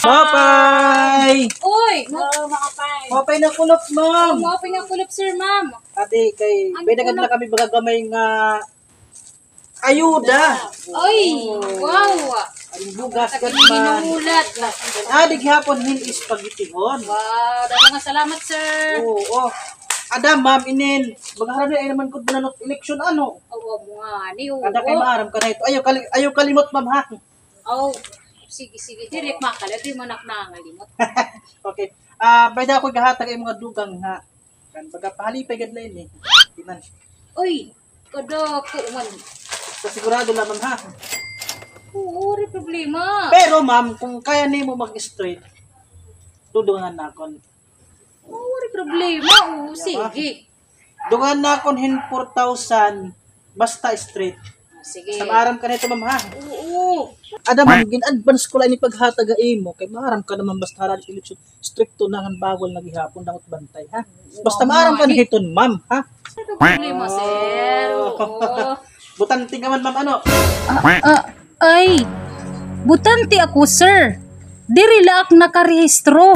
Mapay! Uy! Makapay. Mapay na kulop, ma'am! Mapay nga kulop, sir, ma'am. Ate, kay binagad na kami bagagamay nga ayuda. Ay! Wow! Ang bugas kat Hindi man. namulat. Dighapon hin spaghettihon. Wow! Dami nga salamat, sir. Oo. Ada, ma'am, inin. Magharap ay naman ko binanot eleksyon ano. Oo, mga ni. Ada kay maaram ka na ito. Ayaw kalimot, ma'am, ha? Oh, sige. Direk makala. Di mo naknangalimot. Okay. Pwede ako gahatag ay mga dugang, ha? Kan baga pahalipay gadlain eh. Diman. Uy! Kadako man. So, sigurado lang, ma'am, ha? Oo, rin problema. Pero, ma'am, kung kaya nimo mag-straight, dudungan na akon. Oo, rin problema. Oo, sige. Dungan na akon hin 4,000 basta straight. Sige. Sa maaram ka nito, ma'am, ha? Oo. Ada, ma'am, gin-advance ko lang ni paghataga mo. Kay maaram ka naman basta harad eleksyon. Stricto na ang bawal na gihapon dangot bantay, ha? Basta maaram ka na hiton, ma'am, ha? Ito problema, sir. Oo. Butang tingaman, ma'am, ano? Ay, butante ako, sir. Diri laak nakarehistro.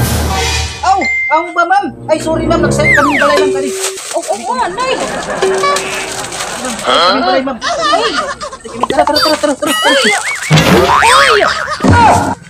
Aw ba, ma'am? Ay, sorry, ma'am. Nag-send kami balay lang kani. Oo, anay. Kami balay, ma'am. Tara. Ay!